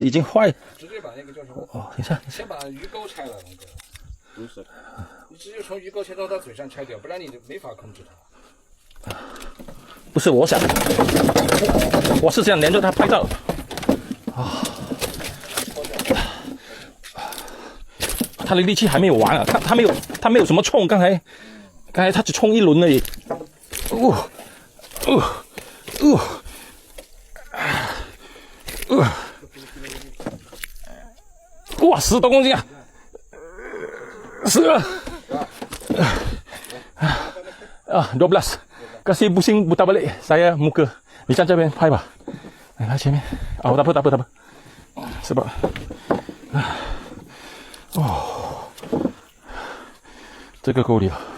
已经坏。直接把那个叫什么？哦，等一下，先把鱼钩拆了，那个不是，你直接从鱼钩切到它嘴上拆掉，不然你就没法控制它。不是，我想，我是想连着它拍照。啊，他的力气还没有完啊，他没有什么冲，刚才他只冲一轮而已。哇，10多公斤啊！12 kasih pusing putar balik saya muka. 你站这边拍吧，你来前面。哦，tak apa. Sebab oh 这个够力了。